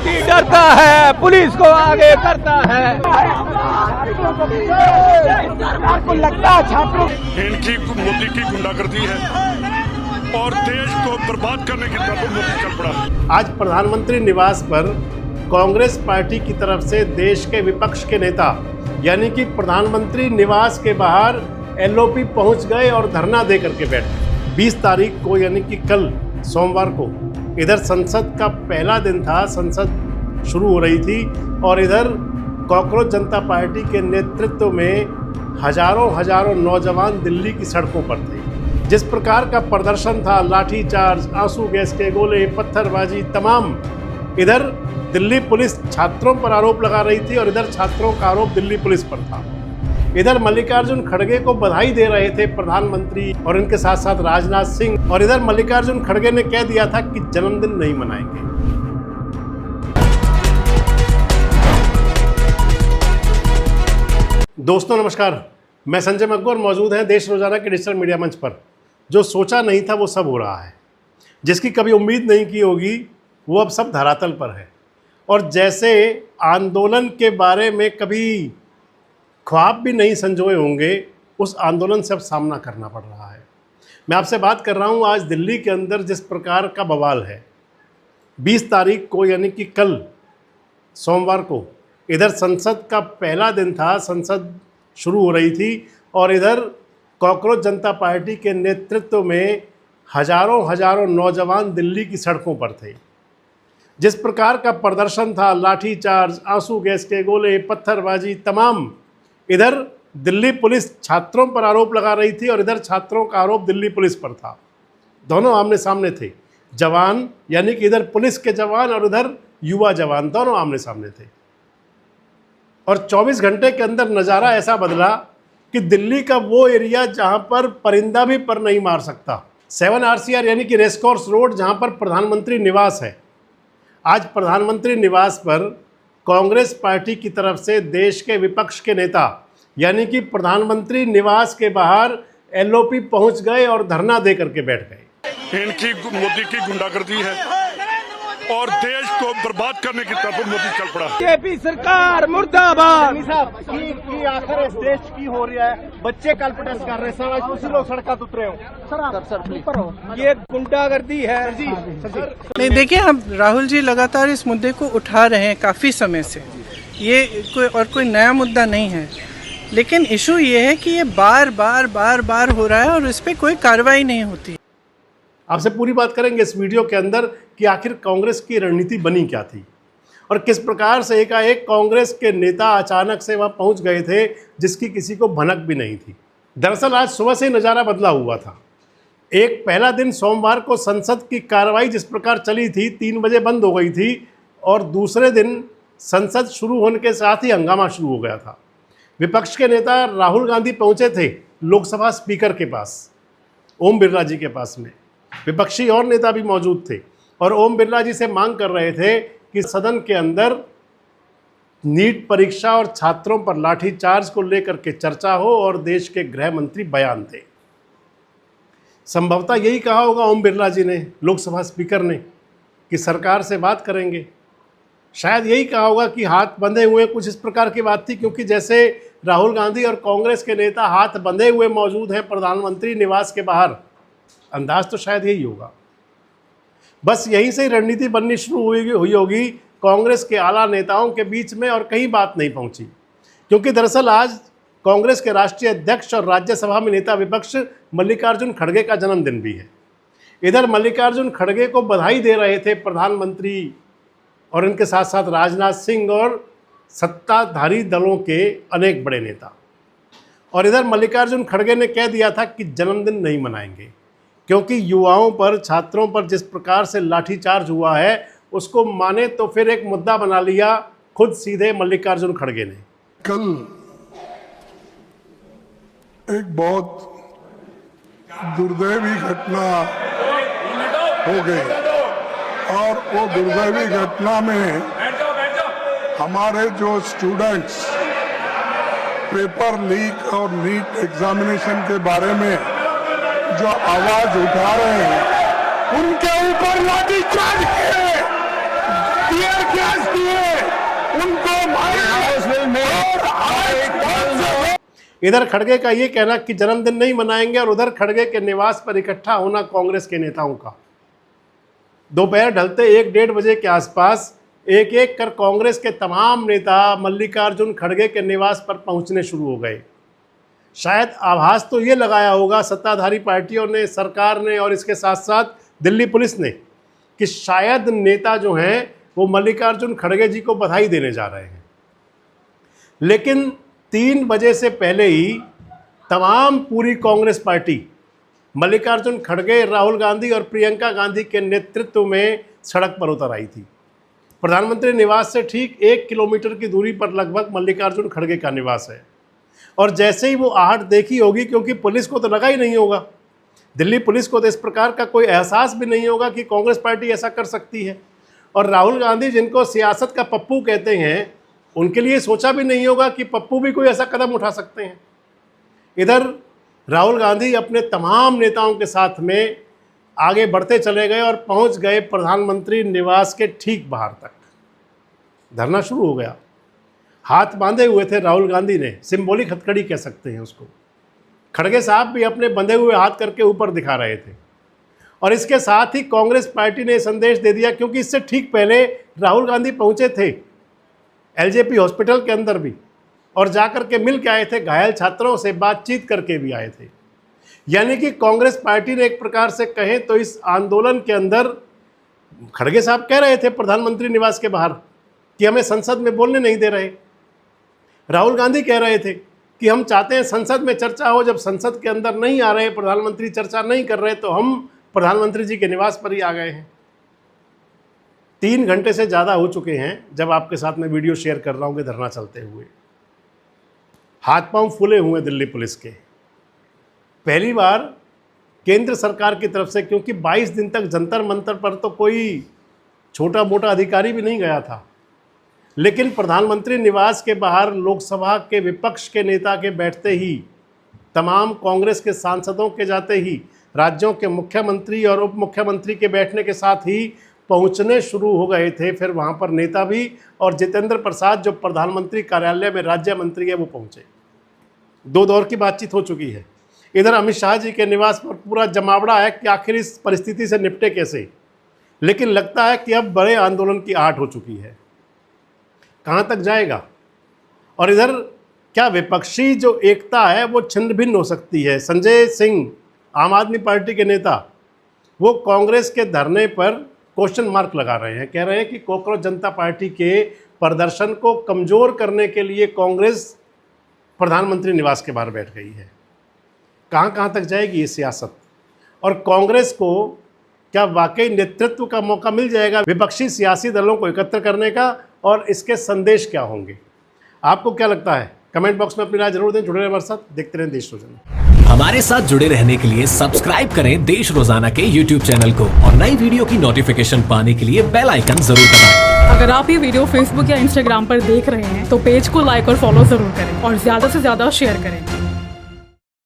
मोदी डरता है, पुलिस को आगे करता है। सरकार को लगता है छात्रों इनकी मोदी की गुंडागर्दी है और देश को बर्बाद करने की तरफ मोदी चल पड़ा। आज प्रधानमंत्री निवास पर कांग्रेस पार्टी की तरफ से देश के विपक्ष के नेता यानी कि प्रधानमंत्री निवास के बाहर एलओपी पहुंच गए और धरना दे करके बैठे। 20 तारीख को यानी कि कल सोमवार को इधर संसद का पहला दिन था, संसद शुरू हो रही थी और इधर कॉकरोच जनता पार्टी के नेतृत्व में हजारों नौजवान दिल्ली की सड़कों पर थे। जिस प्रकार का प्रदर्शन था, लाठीचार्ज, आंसू गैस के गोले, पत्थरबाजी तमाम। इधर दिल्ली पुलिस छात्रों पर आरोप लगा रही थी और इधर छात्रों का आरोप दिल्ली पुलिस पर था। इधर मल्लिकार्जुन खड़गे को बधाई दे रहे थे प्रधानमंत्री और इनके साथ साथ राजनाथ सिंह, और इधर मल्लिकार्जुन खड़गे ने कह दिया था कि जन्मदिन नहीं मनाएंगे। दोस्तों नमस्कार, मैं संजय मग्गोर मौजूद हैं देश रोजाना के डिजिटल मीडिया मंच पर। जो सोचा नहीं था वो सब हो रहा है, जिसकी कभी उम्मीद नहीं की होगी वो अब सब धरातल पर है। और जैसे आंदोलन के बारे में कभी ख्वाब भी नहीं संजोए होंगे, उस आंदोलन से अब सामना करना पड़ रहा है। मैं आपसे बात कर रहा हूँ आज दिल्ली के अंदर जिस प्रकार का बवाल है। 20 तारीख को यानी कि कल सोमवार को इधर संसद का पहला दिन था, संसद शुरू हो रही थी और इधर कॉकरोच जनता पार्टी के नेतृत्व में हजारों नौजवान दिल्ली की सड़कों पर थे। जिस प्रकार का प्रदर्शन था, लाठीचार्ज, आंसू गैस के गोले, पत्थरबाजी तमाम। इधर दिल्ली पुलिस छात्रों पर आरोप लगा रही थी और इधर छात्रों का आरोप दिल्ली पुलिस पर था। दोनों आमने सामने थे। जवान यानी कि इधर पुलिस के जवान और उधर युवा जवान, दोनों आमने सामने थे। और 24 घंटे के अंदर नज़ारा ऐसा बदला कि दिल्ली का वो एरिया जहां पर परिंदा भी पर नहीं मार सकता, 7 RCR यानी कि रेसकोर्स रोड, जहां पर प्रधानमंत्री निवास है। आज प्रधानमंत्री निवास पर कांग्रेस पार्टी की तरफ से देश के विपक्ष के नेता यानी कि प्रधानमंत्री निवास के बाहर एलओपी पहुंच गए और धरना दे करके बैठ गए। इनकी मोदी की गुंडागर्दी है और देश को बर्बाद करने की तरफ मोदी चल पड़ा। बीजेपी सरकार मुर्दाबाद। की आखिर इस देश की हो रही है, बच्चे कल प्रोटेस्ट कर रहे हैं, कुछ लोग सड़क पर उतरे हो। ये गुंडागर्दी है। नहीं, देखिए, हम राहुल जी लगातार इस मुद्दे को उठा रहे हैं काफ़ी समय से। ये कोई नया मुद्दा नहीं है, लेकिन इशू ये है कि ये बार बार हो रहा है और इस पर कोई कार्रवाई नहीं होती। आपसे पूरी बात करेंगे इस वीडियो के अंदर कि आखिर कांग्रेस की रणनीति बनी क्या थी और किस प्रकार से एकाएक कांग्रेस के नेता अचानक से वहां पहुंच गए थे, जिसकी किसी को भनक भी नहीं थी। दरअसल आज सुबह से नज़ारा बदला हुआ था। एक पहला दिन सोमवार को संसद की कार्रवाई जिस प्रकार चली थी, 3 बजे बंद हो गई थी और दूसरे दिन संसद शुरू होने के साथ ही हंगामा शुरू हो गया था। विपक्ष के नेता राहुल गांधी पहुंचे थे लोकसभा स्पीकर के पास, ओम बिरला जी के पास में। विपक्षी और नेता भी मौजूद थे और ओम बिरला जी से मांग कर रहे थे कि सदन के अंदर नीट परीक्षा और छात्रों पर लाठीचार्ज को लेकर के चर्चा हो और देश के गृह मंत्री बयान दें। संभवतः यही कहा होगा ओम बिरला जी ने, लोकसभा स्पीकर ने, कि सरकार से बात करेंगे। शायद यही कहा होगा कि हाथ बंधे हुए, कुछ इस प्रकार की बात थी, क्योंकि जैसे राहुल गांधी और कांग्रेस के नेता हाथ बंधे हुए मौजूद हैं प्रधानमंत्री निवास के बाहर, अंदाज तो शायद यही होगा। बस यहीं से रणनीति बननी शुरू हुई होगी कांग्रेस के आला नेताओं के बीच में और कहीं बात नहीं पहुंची, क्योंकि दरअसल आज कांग्रेस के राष्ट्रीय अध्यक्ष और राज्यसभा में नेता विपक्ष मल्लिकार्जुन खड़गे का जन्मदिन भी है। इधर मल्लिकार्जुन खड़गे को बधाई दे रहे थे प्रधानमंत्री और इनके साथ साथ राजनाथ सिंह और सत्ताधारी दलों के अनेक बड़े नेता। और इधर मल्लिकार्जुन खड़गे ने कह दिया था कि जन्मदिन नहीं मनाएंगे, क्योंकि युवाओं पर, छात्रों पर जिस प्रकार से लाठीचार्ज हुआ है उसको माने तो फिर एक मुद्दा बना लिया खुद सीधे मल्लिकार्जुन खड़गे ने। कल एक बहुत दुर्दैवी घटना हो गई और वो दुर्दैवी घटना में हमारे जो स्टूडेंट्स पेपर लीक और नीट एग्जामिनेशन के बारे में जो आवाज उठा रहे हैं, उनके ऊपर लाठीचार्ज किए, टीयर गैस दिए, उनको इधर खड़गे का ये कहना कि जन्मदिन नहीं मनाएंगे और उधर खड़गे के निवास पर इकट्ठा होना कांग्रेस के नेताओं का। दोपहर ढलते 1-1:30 बजे के आसपास एक एक कर कांग्रेस के तमाम नेता मल्लिकार्जुन खड़गे के निवास पर पहुंचने शुरू हो गए। शायद आभास तो ये लगाया होगा सत्ताधारी पार्टियों ने, सरकार ने और इसके साथ साथ दिल्ली पुलिस ने कि शायद नेता जो हैं वो मल्लिकार्जुन खड़गे जी को बधाई देने जा रहे हैं। लेकिन 3 बजे से पहले ही तमाम पूरी कांग्रेस पार्टी मल्लिकार्जुन खड़गे, राहुल गांधी और प्रियंका गांधी के नेतृत्व में सड़क पर उतर आई थी। प्रधानमंत्री निवास से ठीक 1 किलोमीटर की दूरी पर लगभग मल्लिकार्जुन खड़गे का निवास है। और जैसे ही वो आहट देखी होगी, क्योंकि पुलिस को तो लगा ही नहीं होगा, दिल्ली पुलिस को तो इस प्रकार का कोई एहसास भी नहीं होगा कि कांग्रेस पार्टी ऐसा कर सकती है। और राहुल गांधी जिनको सियासत का पप्पू कहते हैं, उनके लिए सोचा भी नहीं होगा कि पप्पू भी कोई ऐसा कदम उठा सकते हैं। इधर राहुल गांधी अपने तमाम नेताओं के साथ में आगे बढ़ते चले गए और पहुंच गए प्रधानमंत्री निवास के ठीक बाहर तक। धरना शुरू हो गया। हाथ बांधे हुए थे राहुल गांधी ने, सिंबॉलिक हथकड़ी कह सकते हैं उसको। खड़गे साहब भी अपने बंधे हुए हाथ करके ऊपर दिखा रहे थे। और इसके साथ ही कांग्रेस पार्टी ने संदेश दे दिया, क्योंकि इससे ठीक पहले राहुल गांधी पहुंचे थे एलजेपी हॉस्पिटल के अंदर भी, और जाकर के मिल के आए थे, घायल छात्रों से बातचीत करके भी आए थे। यानी कि कांग्रेस पार्टी ने एक प्रकार से कहें तो इस आंदोलन के अंदर, खड़गे साहब कह रहे थे प्रधानमंत्री निवास के बाहर कि हमें संसद में बोलने नहीं दे रहे। राहुल गांधी कह रहे थे कि हम चाहते हैं संसद में चर्चा हो, जब संसद के अंदर नहीं आ रहे, प्रधानमंत्री चर्चा नहीं कर रहे, तो हम प्रधानमंत्री जी के निवास पर ही आ गए हैं। 3 घंटे से ज़्यादा हो चुके हैं जब आपके साथ मैं वीडियो शेयर कर रहा हूँ कि धरना चलते हुए। हाथ पांव फूले हुए दिल्ली पुलिस के। पहली बार केंद्र सरकार की तरफ से, क्योंकि 22 दिन तक जंतर मंतर पर तो कोई छोटा मोटा अधिकारी भी नहीं गया था, लेकिन प्रधानमंत्री निवास के बाहर लोकसभा के विपक्ष के नेता के बैठते ही, तमाम कांग्रेस के सांसदों के जाते ही, राज्यों के मुख्यमंत्री और उप मुख्यमंत्री के बैठने के साथ ही पहुंचने शुरू हो गए थे। फिर वहां पर नेता भी, और जितेंद्र प्रसाद जो प्रधानमंत्री कार्यालय में राज्य मंत्री है वो पहुंचे। 2 दौर की बातचीत हो चुकी है। इधर अमित शाह जी के निवास पर पूरा जमावड़ा है कि आखिर इस परिस्थिति से निपटे कैसे। लेकिन लगता है कि अब बड़े आंदोलन की आहट हो चुकी है। कहाँ तक जाएगा? और इधर क्या विपक्षी जो एकता है वो छिन्न भिन्न हो सकती है? संजय सिंह, आम आदमी पार्टी के नेता, वो कांग्रेस के धरने पर क्वेश्चन मार्क लगा रहे हैं। कह रहे हैं कि कॉकरोच जनता पार्टी के प्रदर्शन को कमज़ोर करने के लिए कांग्रेस प्रधानमंत्री निवास के बाहर बैठ गई है। कहाँ कहाँ तक जाएगी ये सियासत? और कांग्रेस को क्या वाकई नेतृत्व का मौका मिल जाएगा विपक्षी सियासी दलों को एकत्र करने का? और इसके संदेश क्या होंगे? आपको क्या लगता है? कमेंट बॉक्स में अपनी राय जरूर दें। जुड़े रहें हमारे साथ, देखते रहें देश रोजाना। हमारे साथ जुड़े रहने के लिए सब्सक्राइब करें देश रोजाना के YouTube चैनल को, और नई वीडियो की नोटिफिकेशन पाने के लिए बेल आइकन जरूर दबाएं। अगर आप ये वीडियो Facebook या Instagram पर देख रहे हैं तो पेज को लाइक और फॉलो जरूर करें और ज्यादा से ज्यादा शेयर करें।